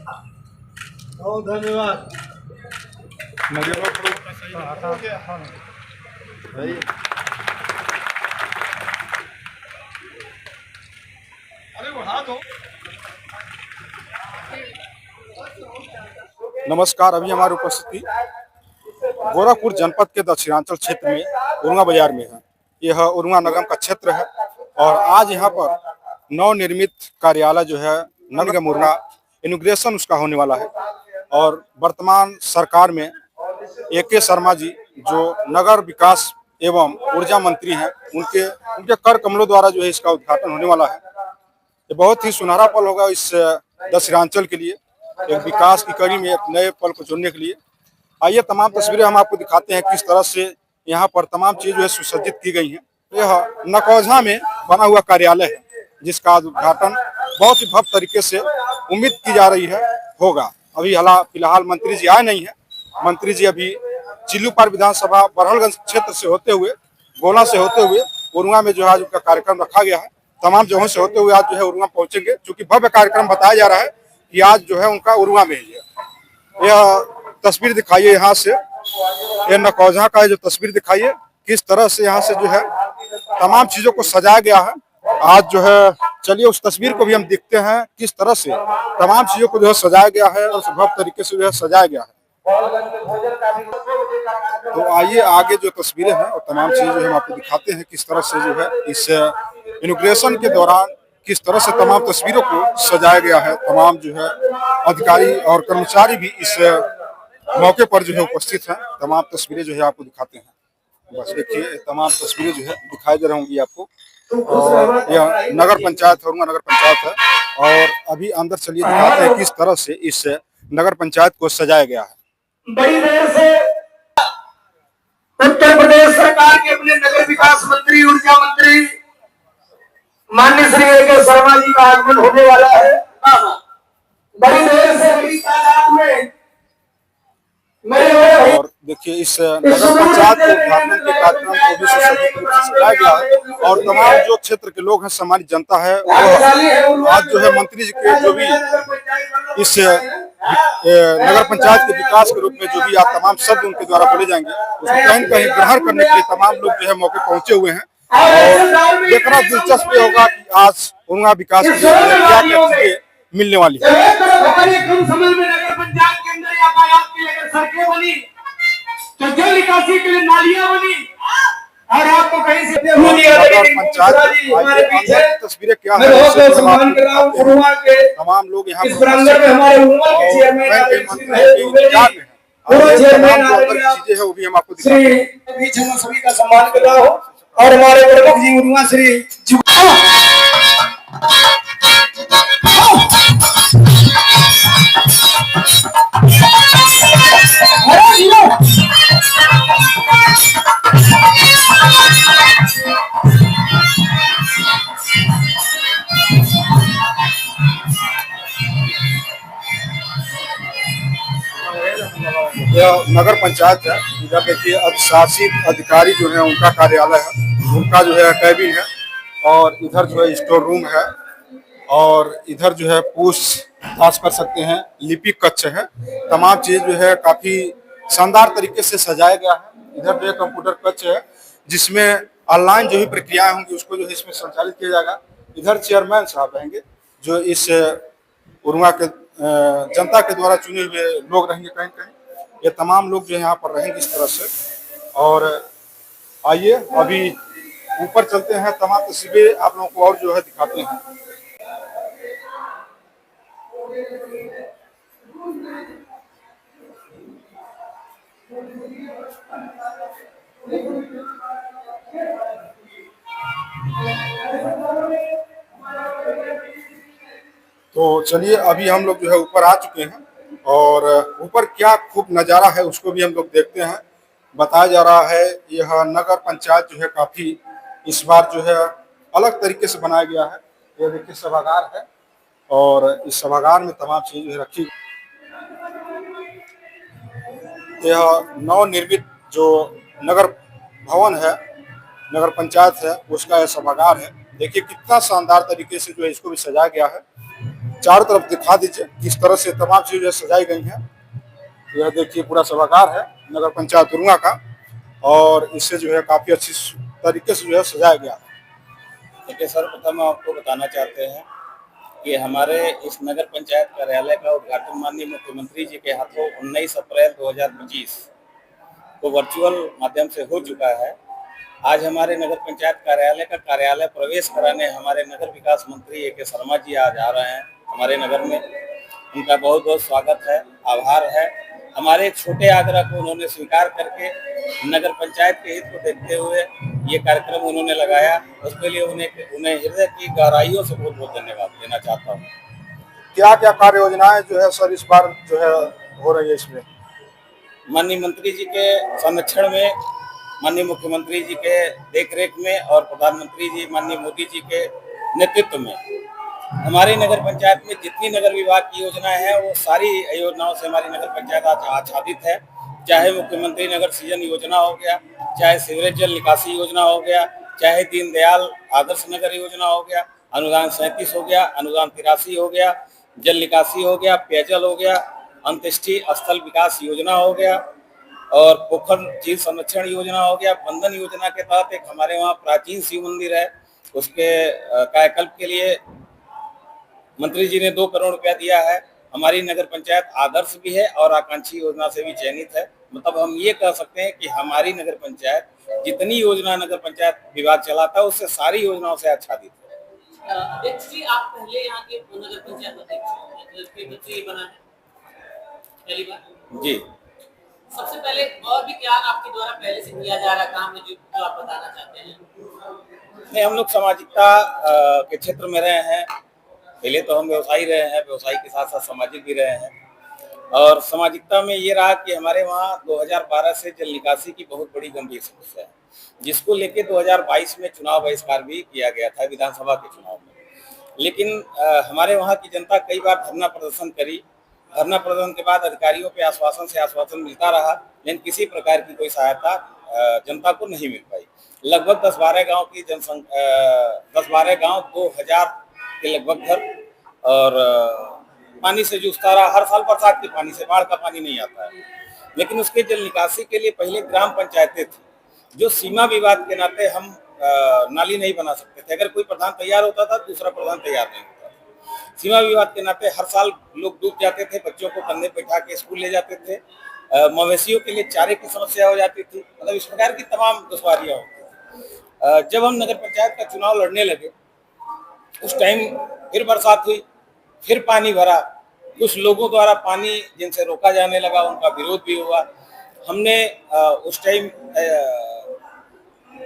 बहुत धन्यवाद। भाई अरे वो हाथ हो। नमस्कार। अभी हमारी उपस्थिति गोरखपुर जनपद के दक्षिणांचल क्षेत्र में उरुंगा बाजार में है। यह उरुंगा नगम का क्षेत्र है और आज यहाँ पर नवनिर्मित कार्यालय जो है नगर निगम उरुंगा इनॉग्रेशन उसका होने वाला है। और वर्तमान सरकार में AK शर्मा जी जो नगर विकास एवं ऊर्जा मंत्री हैं, उनके उनके कर कमलों द्वारा जो है इसका उद्घाटन होने वाला है। ये बहुत ही सुनहरा पल होगा इस दक्षिणांचल के लिए, एक विकास की कड़ी में एक नए पल को जोड़ने के लिए। आइए तमाम तस्वीरें हम आपको दिखाते हैं किस तरह से यहाँ पर तमाम चीज जो है सुसज्जित की गई हैं। यह नकौझा में बना हुआ कार्यालय है जिसका उद्घाटन बहुत ही भव्य तरीके से उम्मीद की जा रही है होगा। अभी फिलहाल मंत्री जी आए नहीं है। मंत्री जी अभी चिल्लूपार विधानसभा बरहलगंज क्षेत्र से होते हुए, गोला से होते हुए उरुंगा में जो है आज उनका कार्यक्रम रखा गया है। तमाम जगहों से होते हुए आज जो है उरुंगा पहुंचेंगे, क्योंकि भव्य कार्यक्रम बताया जा रहा है कि आज जो है उनका उरुंगा में ही है। यह तस्वीर दिखाइए यहाँ से, यह नकौझा का जो तस्वीर दिखाइए किस तरह से यहाँ से जो है तमाम चीजों को सजाया गया है। आज जो है चलिए उस तस्वीर को भी हम देखते हैं किस तरह से तमाम चीजों को जो है सजाया गया है और भव्य तरीके से जो है सजाया गया है। तो आइए आगे जो तस्वीरें हैं और तमाम चीजें जो हम आपको दिखाते हैं किस तरह से जो है इस इनॉग्रेशन के दौरान किस तरह से तमाम तस्वीरों को सजाया गया है। तमाम जो है अधिकारी और कर्मचारी भी इस मौके पर जो है उपस्थित हैं। तमाम तस्वीरें जो है आपको दिखाते हैं। बस देखिए तमाम तस्वीरें जो है दिखाई दे रही होंगी आपको। और यह नगर पंचायत है, उरुंगा नगर पंचायत है। और अभी अंदर चलिए दिखाते हैं किस तरह से इस नगर पंचायत को सजाया गया है। बड़ी देर से उत्तर प्रदेश सरकार के अपने नगर विकास मंत्री, ऊर्जा मंत्री माननीय श्री AK शर्मा जी का आगमन होने वाला है। बड़ी देर से बड़ी तादाद में और देखिए इस नगर पंचायत के उद्घाटन के कार्यक्रम को भी सुसज्जित रूप से सजाया गया है। और तमाम जो क्षेत्र के लोग हैं, सामान्य जनता है, वो आज जो है मंत्री जी के जो भी इस नगर पंचायत के विकास के रूप में जो भी आज तमाम शब्द उनके द्वारा बोले जाएंगे उसको कहीं न कहीं ग्रहण करने के लिए तमाम लोग जो है मौके पहुंचे हुए हैं। और देखना दिलचस्प होगा कि आज उरुंगा विकास के लिए क्या क्या चीजें मिलने वाली है। कम समय में नगर पंचायत के अंदर यातायात के लिए सड़कें बनी, तो जल निकासी के लिए नालियां बनी, और आपको कहीं से पंचायत तस्वीरें क्या है सम्मान कर रहा हूँ उरुंगा के तमाम लोग यहाँ इस प्रांगण में हमारे उरुंगा के चेयरमैन चीजें है वो भी हम आपको बीच हम सभी का सम्मान कर रहा हूँ। और हमारे प्रमुख जी उरुंगा श्री यह नगर पंचायत है। इधर देखिए अधिशासित अधिकारी जो है उनका कार्यालय है, उनका जो है कैबिन है। और इधर जो है स्टोर रूम है। और इधर जो है पूछताछ कर सकते हैं, लिपिक कक्ष है। तमाम चीज जो है काफी शानदार तरीके से सजाया गया है। इधर जो है कंप्यूटर कक्ष है जिसमें ऑनलाइन जो भी प्रक्रियाएं होंगी उसको जो है इसमें संचालित किया जाएगा। इधर चेयरमैन साहब रहेंगे जो इस उरुंगा के जनता के द्वारा चुने हुए लोग रहेंगे कहीं कहीं। ये तमाम लोग जो है यहाँ पर रहेंगे इस तरह से। और आइए अभी ऊपर चलते हैं, तमाम तस्वीरें आप लोगों को और जो है दिखाते हैं। तो चलिए अभी हम लोग जो है ऊपर आ चुके हैं और ऊपर क्या खूब नज़ारा है उसको भी हम लोग देखते हैं। बताया जा रहा है यह नगर पंचायत जो है काफी इस बार जो है अलग तरीके से बनाया गया है। यह देखिए सभागार है और इस सभागार में तमाम चीजें रखी। यह नवनिर्मित जो नगर भवन है, नगर पंचायत है, उसका यह सभागार है। देखिए कितना शानदार तरीके से जो है इसको भी सजाया गया है। चारों तरफ दिखा दीजिए किस तरह से तमाम चीजें सजाई गई हैं। यह देखिए पूरा सभागार है नगर पंचायत उरुआ का, और इसे जो है काफी अच्छी तरीके से जो है सजाया गया है। देखिए, सर्वप्रथम आपको बताना चाहते हैं कि हमारे इस नगर पंचायत कार्यालय का उद्घाटन माननीय मुख्यमंत्री जी के हाथों 19 अप्रैल 2025 को वर्चुअल माध्यम से हो चुका है। आज हमारे नगर पंचायत कार्यालय का कार्यालय प्रवेश कराने हमारे नगर विकास मंत्री ए के शर्मा जी आज आ रहे हैं हमारे नगर में। उनका बहुत बहुत स्वागत है, आभार है। हमारे एक छोटे आग्रह को उन्होंने स्वीकार करके नगर पंचायत के हित को देखते हुए ये कार्यक्रम उन्होंने लगाया। उसके लिए उन्हें हृदय की गहराइयों से बहुत बहुत धन्यवाद देना चाहता हूँ। क्या क्या कार्य योजनाएं जो है सर इस बार जो है हो रही है इसमें? माननीय मंत्री जी के संरक्षण में, माननीय मुख्यमंत्री जी के देखरेख में और प्रधानमंत्री जी माननीय मोदी जी के नेतृत्व में हमारे नगर पंचायत में जितनी नगर विभाग की योजनाएं हैं वो सारी योजनाओं से हमारी नगर पंचायत आच्छादित है। चाहे मुख्यमंत्री नगर सृजन योजना हो गया, चाहे सीवरेज जल निकासी योजना हो गया, चाहे दीनदयाल आदर्श नगर योजना हो गया, अनुदान 37 हो गया, अनुदान 83 हो गया, जल निकासी हो गया, पेयजल हो गया, अंत्येष्टि स्थल विकास योजना हो गया और पोखर झील संरक्षण योजना हो गया। बंधन योजना के तहत एक हमारे वहाँ प्राचीन शिव मंदिर है, उसके कायाकल्प के लिए मंत्री जी ने 2 करोड़ रुपया दिया है। हमारी नगर पंचायत आदर्श भी है और आकांक्षी योजना से भी चयनित है। मतलब हम ये कह सकते हैं कि हमारी नगर पंचायत जितनी योजना नगर पंचायत विभाग चलाता है उससे सारी योजनाओं से आच्छादित है। अध्यक्ष जी, आप पहले यहाँ के नगर पंचायत अध्यक्ष बना है पहली बार जी। सबसे पहले और भी क्या आपके द्वारा पहले से किया जा रहा काम है जो आप बताना चाहते हैं? नहीं, हम लोग सामाजिकता के क्षेत्र में रहे हैं। पहले तो हम व्यवसायी रहे हैं, व्यवसायी के साथ साथ सामाजिक भी रहे हैं। और सामाजिकता में ये रहा कि हमारे वहाँ 2012 से जल निकासी की बहुत बड़ी गंभीर समस्या है, जिसको लेके 2022 में चुनाव बहिष्कार भी किया गया था विधानसभा के चुनाव में। लेकिन हमारे वहाँ की जनता कई बार धरना प्रदर्शन करी। धरना प्रदर्शन के बाद अधिकारियों पे आश्वासन से आश्वासन मिलता रहा, लेकिन किसी प्रकार की कोई सहायता जनता को नहीं मिल पाई। लगभग 10-12 गाँव की जनसंख्या 10-12 गाँव 2000 के लगभग घर और पानी से जूझता रहा। हर साल बरसात के पानी से, बाढ़ का पानी नहीं आता है। लेकिन उसके जल निकासी के लिए पहले ग्राम पंचायतें थी जो सीमा विवाद के नाते हम नाली नहीं बना सकते थे। अगर कोई प्रधान तैयार होता था दूसरा प्रधान तैयार नहीं होता था। सीमा विवाद के नाते हर साल लोग डूब जाते थे, बच्चों को कंधे पे बैठा के स्कूल ले जाते थे। मवेशियों के लिए चारे की समस्या हो जाती थी। मतलब इस प्रकार की तमाम दुश्वारियां होती। जब हम नगर पंचायत का चुनाव लड़ने लगे उस टाइम फिर बरसात हुई, फिर पानी भरा। कुछ लोगों द्वारा पानी जिनसे रोका जाने लगा उनका विरोध भी हुआ। हमने उस टाइम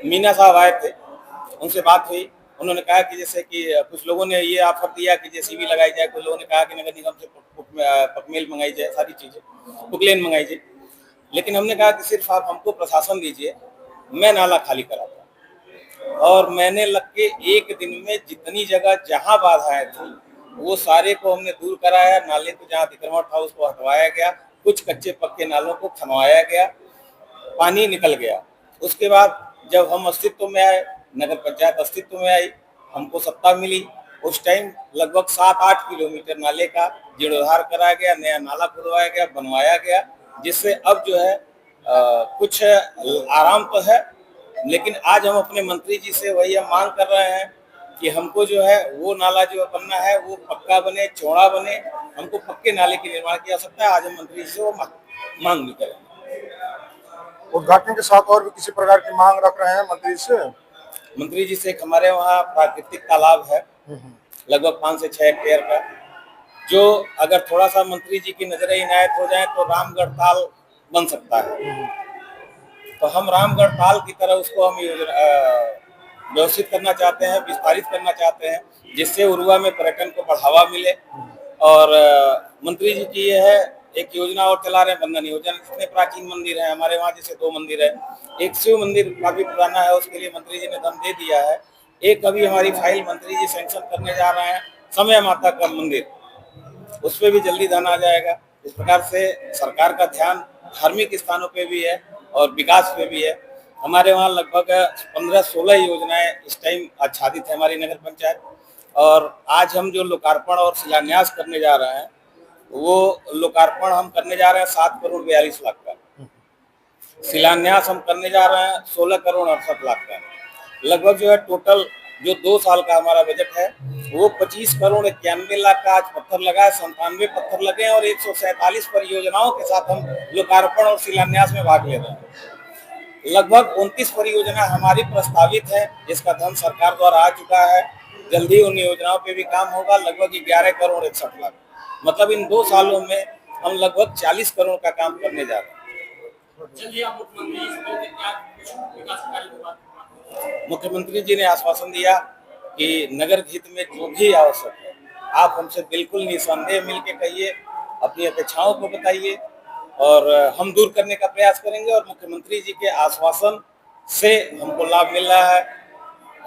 मीना साहब आए थे, उनसे बात हुई। उन्होंने कहा कि जैसे कि कुछ लोगों ने ये ऑफर दिया कि जेसीबी लगाई जाए, कुछ लोगों ने कहा कि नगर निगम से पकमेल मंगाई जाए, सारी चीजें पुकलेन मंगाई जाए। लेकिन हमने कहा कि सिर्फ आप हमको प्रशासन दीजिए, मैं नाला खाली कराता। और मैंने लग के एक दिन में जितनी जगह जहां बाधाएं थी वो सारे को हमने दूर कराया। नाले को जहां अतिक्रमण था उसको हटवाया गया, कुछ कच्चे पक्के नालों को खनवाया गया, पानी निकल गया। उसके बाद जब हम अस्तित्व में आए, नगर पंचायत अस्तित्व में आई, हमको सत्ता मिली, उस टाइम लगभग 7-8 किलोमीटर नाले का जीर्णोद्धार कराया गया, नया नाला खुदवाया गया, बनवाया गया, जिससे अब जो है कुछ आराम तो है। लेकिन आज हम अपने मंत्री जी से वही हम मांग कर रहे हैं कि हमको जो है वो नाला जो बनना है वो पक्का बने, चौड़ा बने। हमको पक्के नाले की निर्माण की आवश्यकता है। आज हम मंत्री जी से वो मांग भी करेंगे। उद्घाटन के साथ और भी किसी प्रकार की मांग रख रहे हैं मंत्री से? मंत्री जी से हमारे वहाँ प्राकृतिक तालाब है लगभग 5 से 6 हेक्टेयर का, जो अगर थोड़ा सा मंत्री जी की नजरें इनायत हो जाए तो रामगढ़ ताल बन सकता है। तो हम रामगढ़ ताल की तरह उसको हम व्यवस्थित करना चाहते हैं, विस्तारित करना चाहते हैं, जिससे उरुआ में पर्यटन को बढ़ावा मिले। और मंत्री जी की ये है एक योजना और चला रहे हैं, बंधन योजना। जितने प्राचीन मंदिर हैं हमारे वहाँ, जैसे 2 मंदिर है, एक शिव मंदिर काफी पुराना है, उसके लिए मंत्री जी ने धन दे दिया है। एक अभी हमारी फाइल मंत्री जी सैंक्शन करने जा रहे हैं, समय माता का मंदिर, उस पर भी जल्दी धन आ जाएगा। इस प्रकार से सरकार का ध्यान धार्मिक स्थानों पे भी है और विकास पे भी है। हमारे वहाँ लगभग 15-16 योजनाएं इस टाइम आच्छादित है हमारी नगर पंचायत। और आज हम जो लोकार्पण और शिलान्यास करने जा रहे हैं, वो लोकार्पण हम करने जा रहे हैं 7,42,00,000 का, शिलान्यास हम करने जा रहे हैं 16,68,00,000 का। लगभग जो है टोटल जो 2 साल का हमारा बजट है वो 25,91,00,000 का आज पत्थर लगा है, 97 पत्थर लगे हैं और 147 परियोजनाओं के साथ हम लोकार्पण और शिलान्यास में भाग ले रहे हैं। लगभग 29 परियोजना हमारी प्रस्तावित है, जिसका धन सरकार द्वारा आ चुका है। जल्दी उन योजनाओं पे भी काम होगा। लगभग 11,61,00,000, मतलब इन 2 सालों में हम लगभग 40 करोड़ का काम करने जा रहे हैं। चलिए, आप मुख्यमंत्री से क्या कुछ विकास कार्य की बात? मुख्यमंत्री जी ने आश्वासन दिया कि नगर हित में जो भी आवश्यक है आप हमसे बिल्कुल निसंदेह मिल के कहिए, अपनी अपेक्षाओं को बताइए और हम दूर करने का प्रयास करेंगे। और मुख्यमंत्री जी के आश्वासन से हमको लाभ मिल रहा है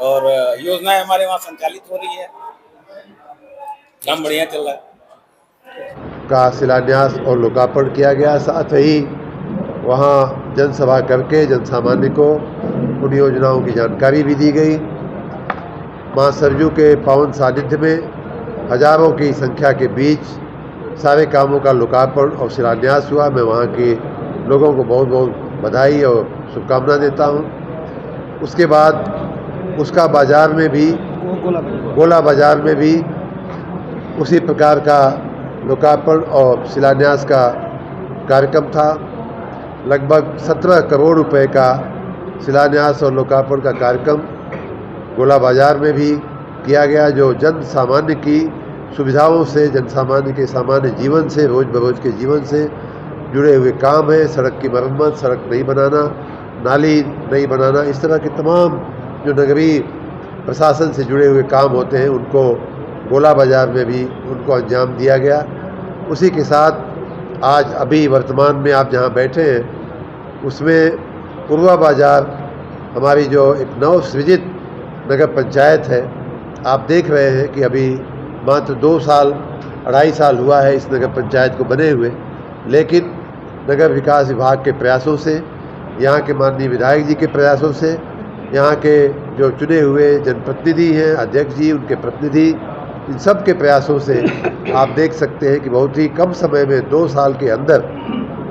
और योजनाएं हमारे वहाँ संचालित हो रही है, काम बढ़िया चल रहा है। का शिलान्यास और लोकार्पण किया गया। साथ ही वहाँ जनसभा करके जनसामान्य को उन योजनाओं की जानकारी भी दी गई। मां सरयू के पावन सानिध्य में हजारों की संख्या के बीच सारे कामों का लोकार्पण और शिलान्यास हुआ। मैं वहाँ के लोगों को बहुत बहुत बधाई और शुभकामना देता हूँ। उसके बाद उसका बाजार में भी, गोला बाजार में भी उसी प्रकार का लोकार्पण और शिलान्यास का कार्यक्रम था। लगभग 17 करोड़ रुपए का शिलान्यास और लोकार्पण का कार्यक्रम गोला बाजार में भी किया गया, जो जन सामान्य की सुविधाओं से, जन सामान्य के सामान्य जीवन से, रोज बरोज के जीवन से जुड़े हुए काम है। सड़क की मरम्मत, सड़क नहीं बनाना, नाली नहीं बनाना, इस तरह के तमाम जो नगरीय प्रशासन से जुड़े हुए काम होते हैं उनको गोला बाजार में भी उनको अंजाम दिया गया। उसी के साथ आज अभी वर्तमान में आप जहां बैठे हैं उसमें पूर्वा बाजार हमारी जो एक नवसृजित नगर पंचायत है, आप देख रहे हैं कि अभी मात्र 2 साल 2.5 साल हुआ है इस नगर पंचायत को बने हुए, लेकिन नगर विकास विभाग के प्रयासों से, यहाँ के माननीय विधायक जी के प्रयासों से, यहाँ के जो चुने हुए जनप्रतिनिधि हैं, अध्यक्ष जी, उनके प्रतिनिधि, इन सब के प्रयासों से आप देख सकते हैं कि बहुत ही कम समय में 2 साल के अंदर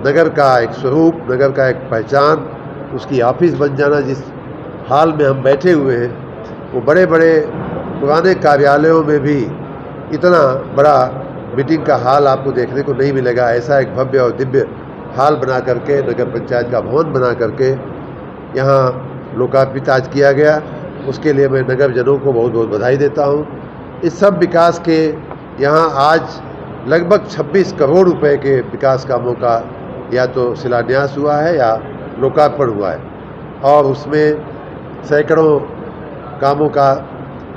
नगर का एक स्वरूप, नगर का एक पहचान, उसकी ऑफिस बन जाना। जिस हाल में हम बैठे हुए हैं वो बड़े बड़े पुराने कार्यालयों में भी इतना बड़ा मीटिंग का हाल आपको देखने को नहीं मिलेगा। ऐसा एक भव्य और दिव्य हाल बना करके, नगर पंचायत का भवन बना करके यहाँ लोकार्पित आज किया गया। उसके लिए मैं नगरजनों को बहुत बहुत बधाई देता हूँ। इस सब विकास के यहाँ आज लगभग 26 करोड़ रुपए के विकास कामों का या तो शिलान्यास हुआ है या लोकार्पण हुआ है, और उसमें सैकड़ों कामों का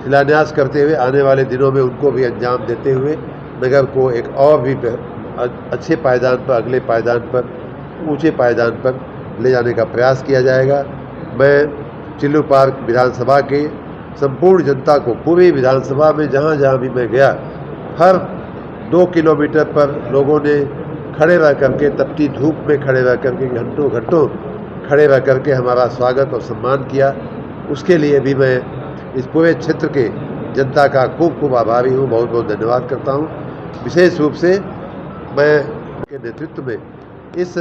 शिलान्यास करते हुए आने वाले दिनों में उनको भी अंजाम देते हुए नगर को एक और भी अच्छे पायदान पर, अगले पायदान पर, ऊंचे पायदान पर ले जाने का प्रयास किया जाएगा। मैं चिल्लू पार्क विधानसभा के संपूर्ण जनता को, पूरी विधानसभा में जहाँ जहाँ भी मैं गया, हर 2 किलोमीटर पर लोगों ने खड़े रह करके, तपती धूप में खड़े रह करके, घंटों घंटों खड़े रह करके हमारा स्वागत और सम्मान किया। उसके लिए भी मैं इस पूरे क्षेत्र के जनता का खूब खूब आभारी हूँ, बहुत बहुत धन्यवाद करता हूँ। विशेष रूप से मैं के नेतृत्व में इस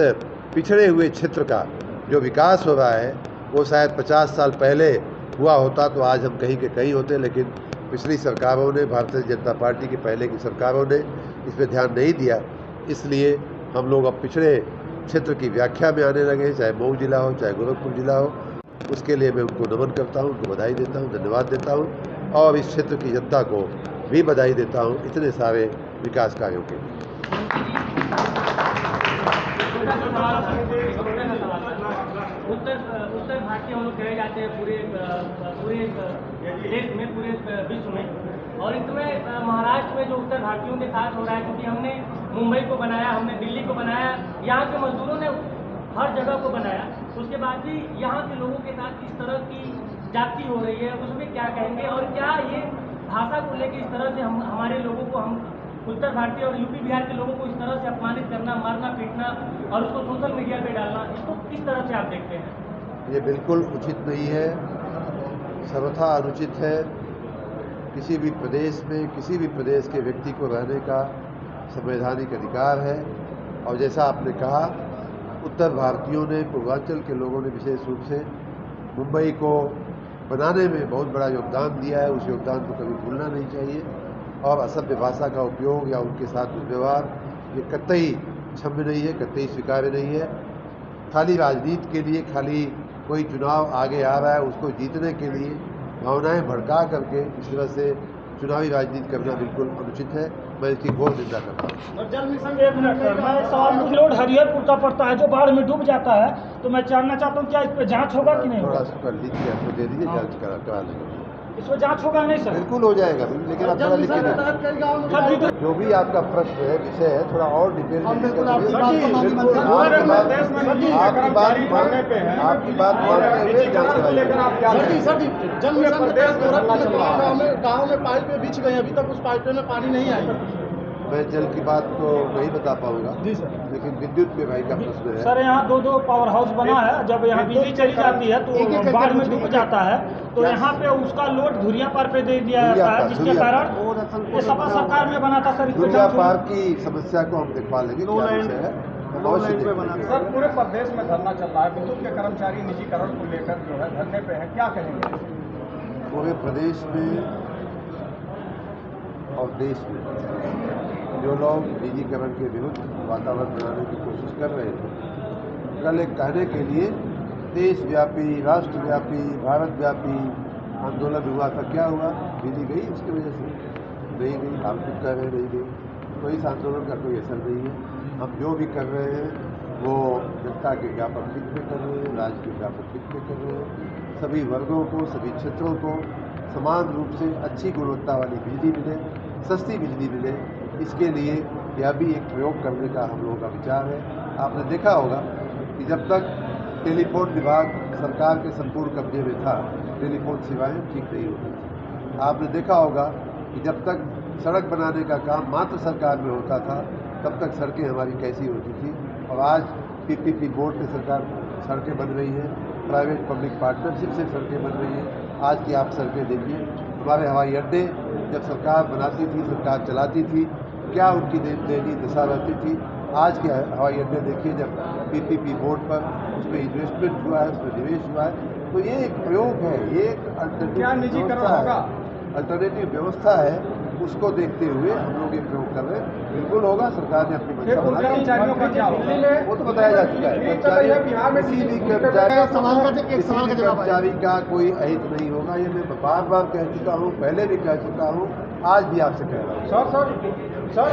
पिछड़े हुए क्षेत्र का जो विकास हो रहा है वो शायद 50 साल पहले हुआ होता तो आज हम कहीं के कहीं होते, लेकिन पिछली सरकारों ने, भारतीय जनता पार्टी की पहले की सरकारों ने इस पर ध्यान नहीं दिया। इसलिए हम लोग अब पिछड़े क्षेत्र की व्याख्या में आने लगे, चाहे मऊ जिला हो, चाहे गोरखपुर जिला हो। उसके लिए मैं उनको नमन करता हूँ, उनको बधाई देता हूँ, धन्यवाद देता हूँ और इस क्षेत्र की जनता को भी बधाई देता हूँ इतने सारे विकास कार्यों के। उत्तर भारतीय हम लोग कहे जाते हैं पूरे देश में, पूरे विश्व में, और इसमें महाराष्ट्र में जो उत्तर भारतीयों के साथ हो रहा है, क्योंकि हमने मुंबई को बनाया, हमने दिल्ली को बनाया, यहाँ के मजदूरों ने हर जगह को बनाया, उसके बाद भी यहाँ के लोगों के साथ इस तरह की जाति हो रही है, उसमें क्या कहेंगे? और क्या ये भाषा को लेकर इस तरह से हमारे लोगों को, हम उत्तर भारतीय और यूपी बिहार के लोगों को इस तरह से अपमानित करना, मारना पीटना और उसको सोशल मीडिया पे डालना, इसको किस तरह से आप देखते हैं? ये बिल्कुल उचित नहीं है, सर्वथा अनुचित है। किसी भी प्रदेश में किसी भी प्रदेश के व्यक्ति को रहने का संवैधानिक अधिकार है। और जैसा आपने कहा, उत्तर भारतीयों ने, पूर्वांचल के लोगों ने विशेष रूप से मुंबई को बनाने में बहुत बड़ा योगदान दिया है। उस योगदान को कभी भूलना नहीं चाहिए। और असभ्य भाषा का उपयोग या उनके साथ दुर्व्यवहार ये कतई क्षम्य नहीं है, कतई स्वीकार्य नहीं है। खाली राजनीति के लिए, खाली कोई चुनाव आगे आ रहा है उसको जीतने के लिए भावनाएं भड़का करके इस तरह से चुनावी राजनीति करना बिल्कुल अनुचित है। मैं इसकी घोर निंदा करता हूँ। जल मिशन एक मिनट सर, मैं एक सवाल पूछ लोड हरिहरपुर का पड़ता है जो बाढ़ में डूब जाता है, तो मैं जानना चाहता हूँ क्या इस पर जांच होगा कि नहीं? थोड़ा सा कर लीजिए, हमको दे दीजिए, जांच करा लेंगे। इस पर जांच होगा नहीं सर? बिल्कुल हो जाएगा, लेकिन आप थोड़ा लिख के दीजिए। जो भी आपका प्रश्न है, विषय है, थोड़ा और डिटेल में आपकी बात मानते हुए जांच गाँव में पाइप बिछ गए, अभी तक उस पाइप में पानी नहीं आया। मैं जल की बात तो नहीं बता पाऊंगा जी सर, लेकिन विद्युत विभाग का प्रश्न है। सर यहाँ दो पावर हाउस बना है, जब यहाँ बिजली चली जाती है तो बाढ़ में डूब जाता है, तो यहाँ पे उसका लोड धुरिया पार पे दे दिया जाता है, जिसके कारण ये सपा सरकार में बना था सर। धुरिया पार की समस्या को हम दिखवा लेंगे, क्या विषय है सर। पूरे प्रदेश में धरना चल रहा है, विद्युत के कर्मचारी निजीकरण को लेकर जो है धरने पे है, क्या कहेंगे? पूरे प्रदेश में और देश में जो लोग निजीकरण के विरुद्ध वातावरण बनाने की कोशिश कर रहे थे, कल एक कहने के लिए देशव्यापी, राष्ट्रव्यापी, भारतव्यापी आंदोलन हुआ था। क्या हुआ? बिजली गई उसकी वजह से? नहीं गई। आप खुद कह रहे नहीं गई। तो इस आंदोलन का कोई असर नहीं है। हम जो भी कर रहे हैं वो जनता के व्यापक हित में कर रहे हैं, राज्य के व्यापक हित में कर रहे हैं। सभी वर्गों को, सभी क्षेत्रों को समान रूप से अच्छी गुणवत्ता वाली बिजली मिले, सस्ती बिजली मिले, इसके लिए यह भी एक प्रयोग करने का हम लोगों का विचार है। आपने देखा होगा कि जब तक टेलीफोन विभाग सरकार के संपूर्ण कब्जे में था, टेलीफोन सेवाएं ठीक नहीं होती थी। आपने देखा होगा कि जब तक सड़क बनाने का काम मात्र सरकार में होता था, तब तक सड़कें हमारी कैसी होती थी। और आज पीपीपी बोर्ड पे सरकार सड़कें बन रही हैं, प्राइवेट पब्लिक पार्टनरशिप से सड़कें बन रही हैं। आज की आप सड़कें देखिए, हमारे हवाई अड्डे जब सरकार बनाती थी, सरकार चलाती थी, क्या उनकी दयनीय दशा रहती थी। आज के हवाई अड्डे देखिए, जब पीपीपी बोर्ड पर उसमें इन्वेस्टमेंट हुआ है, उसमें निवेश हुआ है, तो ये एक प्रयोग है, ये एक अल्टरनेटिव व्यवस्था है। उसको देखते हुए हम लोग ये प्रयोग कर रहे हैं। बिल्कुल होगा, सरकार ने अपनी मंशा बना दी, वो तो बताया जा चुका है। किसी भी कर्मचारी का कोई अहित नहीं होगा, ये मैं बार बार कह चुका हूँ, पहले भी कह चुका हूँ, आज भी आपसे कह रहा हूँ। सर